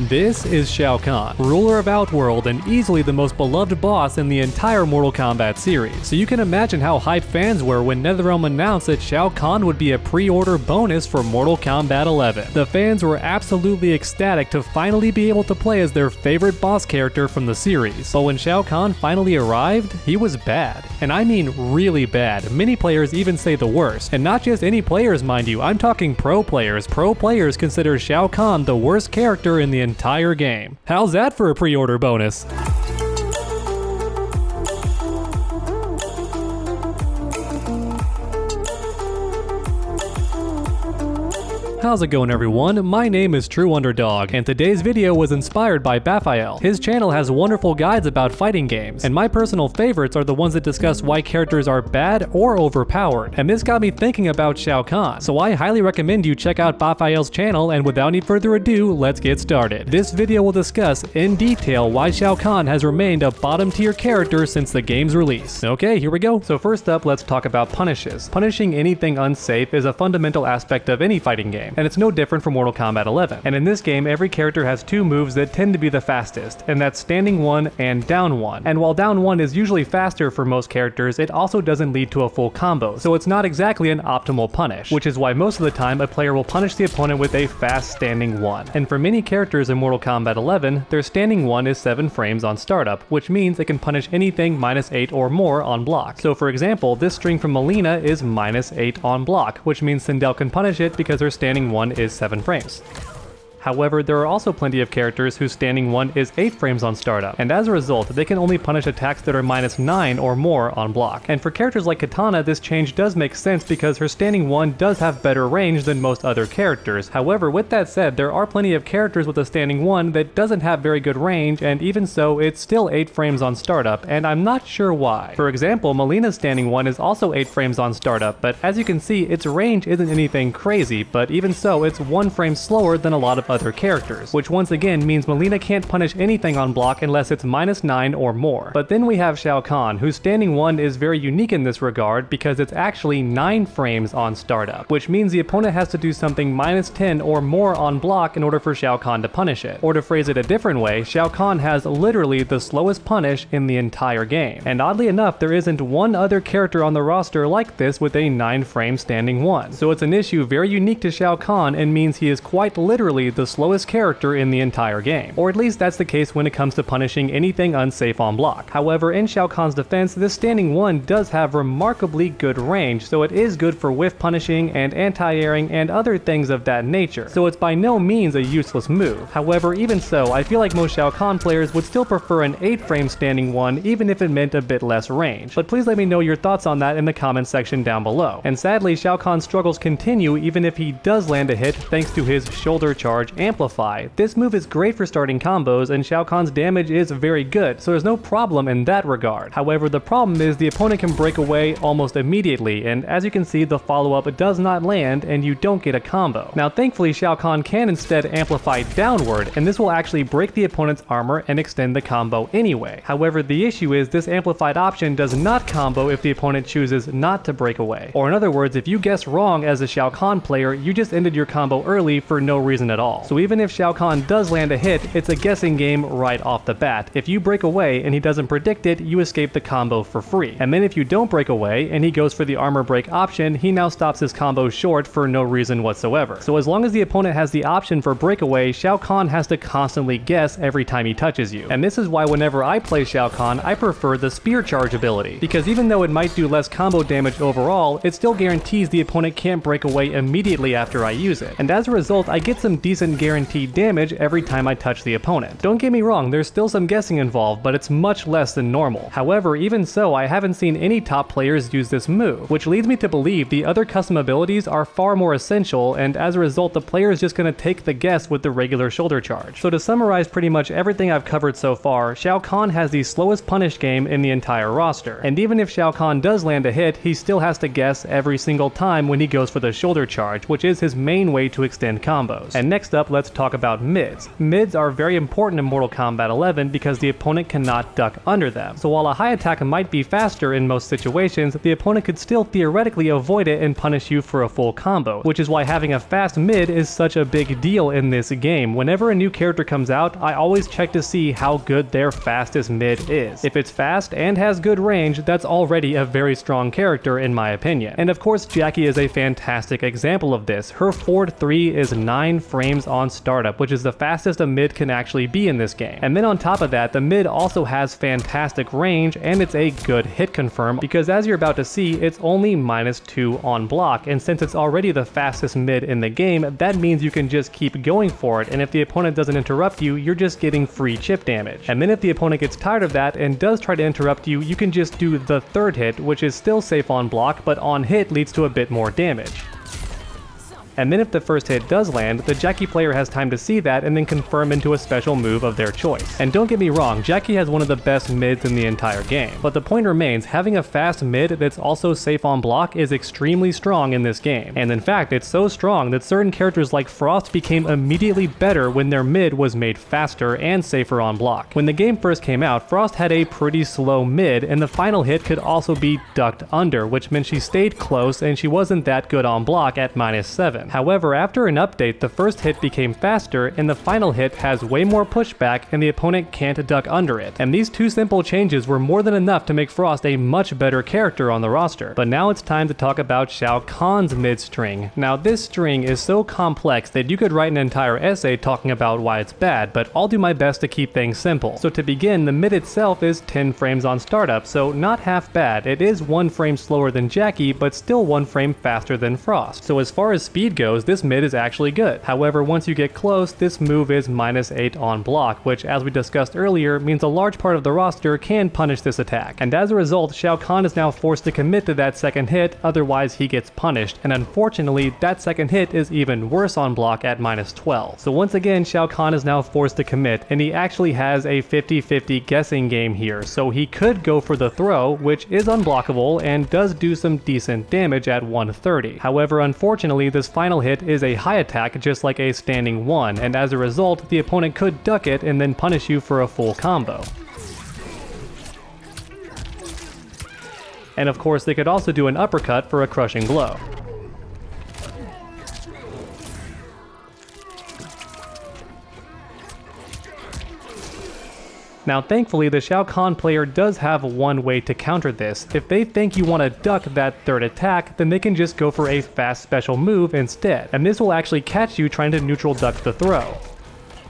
This is Shao Kahn, ruler of Outworld and easily the most beloved boss in the entire Mortal Kombat series. So you can imagine how hyped fans were when NetherRealm announced that Shao Kahn would be a pre-order bonus for Mortal Kombat 11. The fans were absolutely ecstatic to finally be able to play as their favorite boss character from the series. But when Shao Kahn finally arrived, he was bad. And I mean really bad. Many players even say the worst. And not just any players, mind you, I'm talking pro players. Pro players consider Shao Kahn the worst character in the entire game. How's that for a pre-order bonus? How's it going, everyone? My name is True Underdog, and today's video was inspired by Baphael. His channel has wonderful guides about fighting games, and my personal favorites are the ones that discuss why characters are bad or overpowered, and this got me thinking about Shao Kahn. So I highly recommend you check out Baphael's channel, and without any further ado, let's get started. This video will discuss in detail why Shao Kahn has remained a bottom tier character since the game's release. Okay, here we go. So first up, let's talk about punishes. Punishing anything unsafe is a fundamental aspect of any fighting game, and it's no different from Mortal Kombat 11. And in this game, every character has two moves that tend to be the fastest, and that's standing 1 and down 1. And while down 1 is usually faster for most characters, it also doesn't lead to a full combo, so it's not exactly an optimal punish, which is why most of the time a player will punish the opponent with a fast standing 1. And for many characters in Mortal Kombat 11, their standing 1 is 7 frames on startup, which means it can punish anything -8 or more on block. So for example, this string from Melina is -8 on block, which means Sindel can punish it because her standing 1 is 7 frames. However, there are also plenty of characters whose standing 1 is 8 frames on startup, and as a result, they can only punish attacks that are -9 or more on block. And for characters like Kitana, this change does make sense because her standing 1 does have better range than most other characters. However, with that said, there are plenty of characters with a standing 1 that doesn't have very good range, and even so, it's still 8 frames on startup, and I'm not sure why. For example, Melina's standing 1 is also 8 frames on startup, but as you can see, its range isn't anything crazy, but even so, it's 1 frame slower than a lot of other characters, which once again means Melina can't punish anything on block unless it's -9 or more. But then we have Shao Kahn, whose standing 1 is very unique in this regard because it's actually 9 frames on startup, which means the opponent has to do something -10 or more on block in order for Shao Kahn to punish it. Or to phrase it a different way, Shao Kahn has literally the slowest punish in the entire game. And oddly enough, there isn't one other character on the roster like this with a 9 frame standing 1. So it's an issue very unique to Shao Kahn and means he is quite literally the slowest character in the entire game. Or at least that's the case when it comes to punishing anything unsafe on block. However, in Shao Kahn's defense, this standing 1 does have remarkably good range, so it is good for whiff punishing and anti-airing and other things of that nature. So it's by no means a useless move. However, even so, I feel like most Shao Kahn players would still prefer an 8 frame standing 1 even if it meant a bit less range. But please let me know your thoughts on that in the comments section down below. And sadly, Shao Kahn's struggles continue even if he does land a hit thanks to his shoulder charge amplify. This move is great for starting combos, and Shao Kahn's damage is very good, so there's no problem in that regard. However, the problem is the opponent can break away almost immediately, and as you can see, the follow-up does not land and you don't get a combo. Now thankfully, Shao Kahn can instead amplify downward, and this will actually break the opponent's armor and extend the combo anyway. However, the issue is this amplified option does not combo if the opponent chooses not to break away. Or in other words, if you guess wrong as a Shao Kahn player, you just ended your combo early for no reason at all. So even if Shao Kahn does land a hit, it's a guessing game right off the bat. If you break away and he doesn't predict it, you escape the combo for free. And then if you don't break away and he goes for the armor break option, he now stops his combo short for no reason whatsoever. So as long as the opponent has the option for breakaway, Shao Kahn has to constantly guess every time he touches you. And this is why whenever I play Shao Kahn, I prefer the spear charge ability, because even though it might do less combo damage overall, it still guarantees the opponent can't break away immediately after I use it. And as a result, I get some decent guaranteed damage every time I touch the opponent. Don't get me wrong, there's still some guessing involved, but it's much less than normal. However, even so, I haven't seen any top players use this move, which leads me to believe the other custom abilities are far more essential, and as a result, the player is just going to take the guess with the regular shoulder charge. So to summarize pretty much everything I've covered so far, Shao Kahn has the slowest punish game in the entire roster. And even if Shao Kahn does land a hit, he still has to guess every single time when he goes for the shoulder charge, which is his main way to extend combos. And next up, up, let's talk about mids. Mids are very important in Mortal Kombat 11 because the opponent cannot duck under them. So while a high attack might be faster in most situations, the opponent could still theoretically avoid it and punish you for a full combo, which is why having a fast mid is such a big deal in this game. Whenever a new character comes out, I always check to see how good their fastest mid is. If it's fast and has good range, that's already a very strong character in my opinion. And of course, Jackie is a fantastic example of this. Her forward 3 is 9 frames on startup, which is the fastest a mid can actually be in this game. And then on top of that, the mid also has fantastic range and it's a good hit confirm because as you're about to see, it's only -2 on block, and since it's already the fastest mid in the game, that means you can just keep going for it, and if the opponent doesn't interrupt you, you're just getting free chip damage. And then if the opponent gets tired of that and does try to interrupt you, you can just do the third hit, which is still safe on block, but on hit leads to a bit more damage. And then if the first hit does land, the Jackie player has time to see that and then confirm into a special move of their choice. And don't get me wrong, Jackie has one of the best mids in the entire game, but the point remains, having a fast mid that's also safe on block is extremely strong in this game. And in fact, it's so strong that certain characters like Frost became immediately better when their mid was made faster and safer on block. When the game first came out, Frost had a pretty slow mid, and the final hit could also be ducked under, which meant she stayed close and she wasn't that good on block at -7. However, after an update, the first hit became faster and the final hit has way more pushback and the opponent can't duck under it. And these two simple changes were more than enough to make Frost a much better character on the roster. But now it's time to talk about Shao Kahn's mid string. Now this string is so complex that you could write an entire essay talking about why it's bad, but I'll do my best to keep things simple. So to begin, the mid itself is 10 frames on startup, so not half bad. It is 1 frame slower than Jackie, but still 1 frame faster than Frost. So as far as speed goes, this mid is actually good. However, once you get close, this move is -8 on block, which as we discussed earlier means a large part of the roster can punish this attack. And as a result, Shao Kahn is now forced to commit to that second hit, otherwise he gets punished. And unfortunately, that second hit is even worse on block at -12. So once again, Shao Kahn is now forced to commit, and he actually has a 50-50 guessing game here. So he could go for the throw, which is unblockable and does do some decent damage at 130. However, unfortunately, this final hit is a high attack just like a standing 1, and as a result, the opponent could duck it and then punish you for a full combo. And of course, they could also do an uppercut for a crushing blow. Now thankfully, the Shao Kahn player does have one way to counter this. If they think you want to duck that third attack, then they can just go for a fast special move instead, and this will actually catch you trying to neutral duck the throw.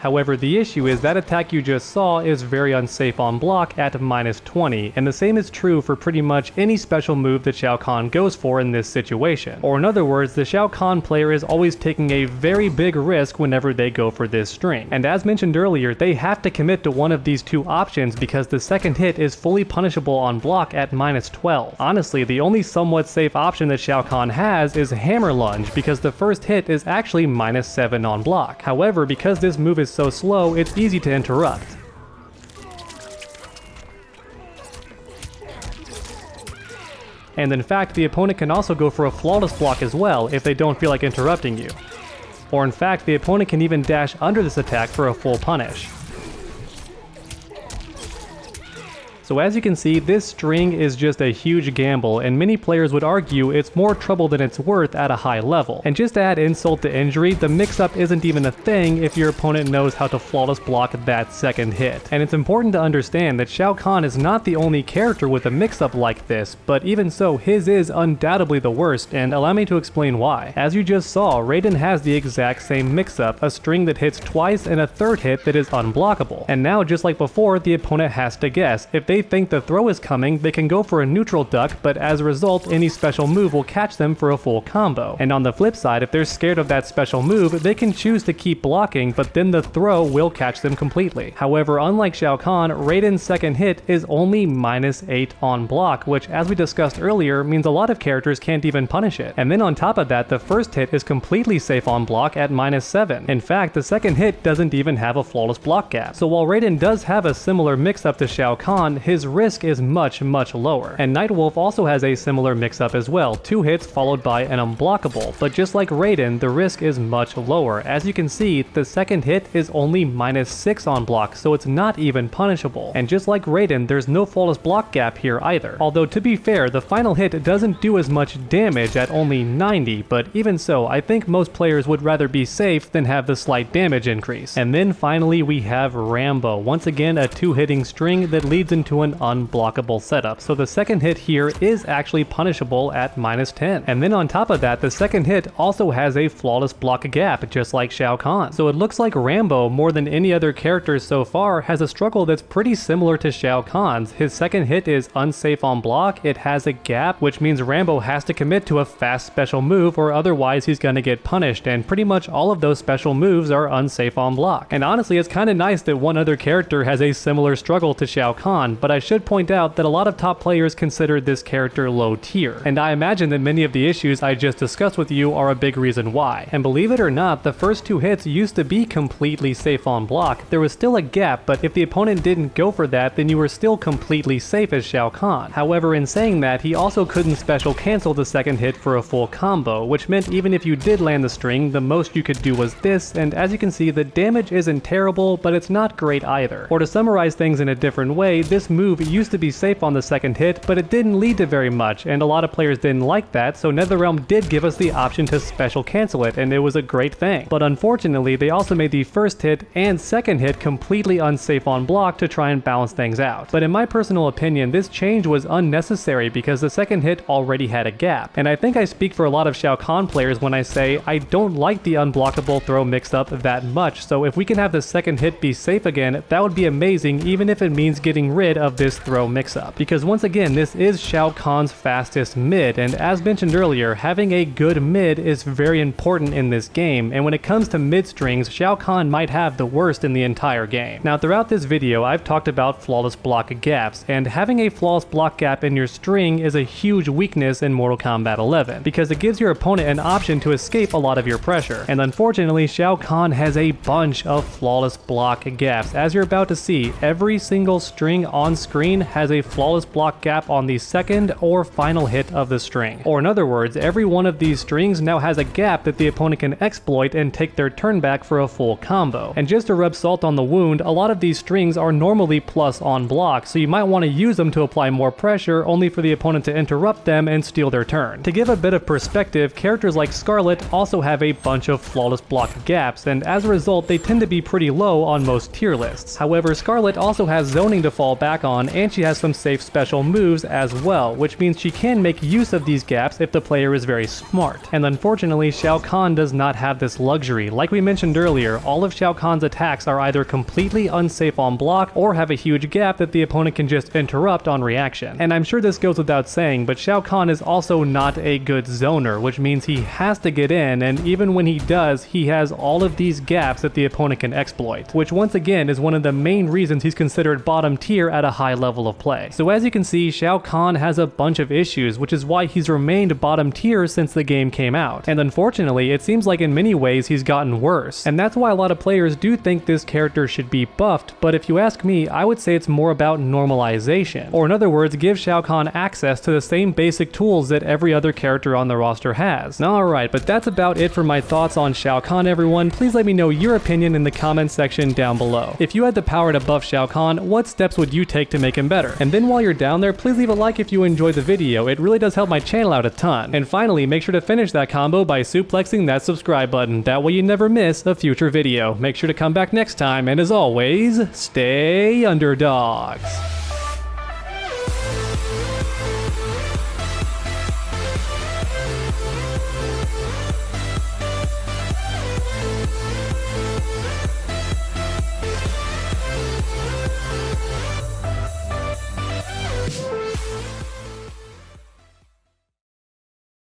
However, the issue is that attack you just saw is very unsafe on block at -20, and the same is true for pretty much any special move that Shao Kahn goes for in this situation. Or in other words, the Shao Kahn player is always taking a very big risk whenever they go for this string. And as mentioned earlier, they have to commit to one of these two options because the second hit is fully punishable on block at -12. Honestly, the only somewhat safe option that Shao Kahn has is Hammer Lunge because the first hit is actually -7 on block. However, because this move is so slow, it's easy to interrupt. And in fact, the opponent can also go for a flawless block as well if they don't feel like interrupting you. Or in fact, the opponent can even dash under this attack for a full punish. So as you can see, this string is just a huge gamble, and many players would argue it's more trouble than it's worth at a high level. And just to add insult to injury, the mix-up isn't even a thing if your opponent knows how to flawless block that second hit. And it's important to understand that Shao Kahn is not the only character with a mix-up like this, but even so, his is undoubtedly the worst, and allow me to explain why. As you just saw, Raiden has the exact same mix-up, a string that hits twice and a third hit that is unblockable. And now, just like before, the opponent has to guess. If they think the throw is coming, they can go for a neutral duck, but as a result, any special move will catch them for a full combo. And on the flip side, if they're scared of that special move, they can choose to keep blocking, but then the throw will catch them completely. However, unlike Shao Kahn, Raiden's second hit is only -8 on block, which as we discussed earlier, means a lot of characters can't even punish it. And then on top of that, the first hit is completely safe on block at -7. In fact, the second hit doesn't even have a flawless block gap. So while Raiden does have a similar mix-up to Shao Kahn, his risk is much lower. And Nightwolf also has a similar mix-up as well, 2 hits followed by an unblockable, but just like Raiden, the risk is much lower. As you can see, the second hit is only -6 on block, so it's not even punishable. And just like Raiden, there's no flawless block gap here either. Although to be fair, the final hit doesn't do as much damage at only 90, but even so, I think most players would rather be safe than have the slight damage increase. And then finally we have Rambo, once again a 2-hitting string that leads into an unblockable setup, so the second hit here is actually punishable at -10. And then on top of that, the second hit also has a flawless block gap, just like Shao Kahn. So it looks like Rambo, more than any other character so far, has a struggle that's pretty similar to Shao Kahn's. His second hit is unsafe on block, it has a gap, which means Rambo has to commit to a fast special move or otherwise he's gonna get punished, and pretty much all of those special moves are unsafe on block. And honestly, it's kinda nice that one other character has a similar struggle to Shao Kahn, but I should point out that a lot of top players consider this character low tier, and I imagine that many of the issues I just discussed with you are a big reason why. And believe it or not, the first 2 hits used to be completely safe on block. There was still a gap, but if the opponent didn't go for that, then you were still completely safe as Shao Kahn. However, in saying that, he also couldn't special cancel the second hit for a full combo, which meant even if you did land the string, the most you could do was this, and as you can see, the damage isn't terrible, but it's not great either. Or to summarize things in a different way, this move used to be safe on the second hit, but it didn't lead to very much, and a lot of players didn't like that, so NetherRealm did give us the option to special cancel it, and it was a great thing. But unfortunately, they also made the first hit and second hit completely unsafe on block to try and balance things out. But in my personal opinion, this change was unnecessary because the second hit already had a gap. And I think I speak for a lot of Shao Kahn players when I say I don't like the unblockable throw mix-up that much, so if we can have the second hit be safe again, that would be amazing, even if it means getting rid of this throw mix-up. Because once again, this is Shao Kahn's fastest mid, and as mentioned earlier, having a good mid is very important in this game, and when it comes to mid strings, Shao Kahn might have the worst in the entire game. Now throughout this video, I've talked about flawless block gaps, and having a flawless block gap in your string is a huge weakness in Mortal Kombat 11, because it gives your opponent an option to escape a lot of your pressure. And unfortunately, Shao Kahn has a bunch of flawless block gaps. As you're about to see, every single string on screen has a flawless block gap on the second or final hit of the string. Or in other words, every one of these strings now has a gap that the opponent can exploit and take their turn back for a full combo. And just to rub salt on the wound, a lot of these strings are normally plus on block, so you might want to use them to apply more pressure only for the opponent to interrupt them and steal their turn. To give a bit of perspective, characters like Scarlet also have a bunch of flawless block gaps, and as a result they tend to be pretty low on most tier lists. However, Scarlet also has zoning to fall back on, and she has some safe special moves as well, which means she can make use of these gaps if the player is very smart. And unfortunately, Shao Kahn does not have this luxury. Like we mentioned earlier, all of Shao Kahn's attacks are either completely unsafe on block or have a huge gap that the opponent can just interrupt on reaction. And I'm sure this goes without saying, but Shao Kahn is also not a good zoner, which means he has to get in, and even when he does, he has all of these gaps that the opponent can exploit, which once again is one of the main reasons he's considered bottom tier at a high level of play. So as you can see, Shao Kahn has a bunch of issues, which is why he's remained bottom tier since the game came out. And unfortunately, it seems like in many ways he's gotten worse. And that's why a lot of players do think this character should be buffed, but if you ask me, I would say it's more about normalization. Or in other words, give Shao Kahn access to the same basic tools that every other character on the roster has. Alright, but that's about it for my thoughts on Shao Kahn, everyone. Please let me know your opinion in the comments section down below. If you had the power to buff Shao Kahn, what steps would you take to make him better? And then while you're down there, please leave a like if you enjoyed the video. It really does help my channel out a ton. And finally, make sure to finish that combo by suplexing that subscribe button. That way you never miss a future video. Make sure to come back next time, and as always, stay underdogs.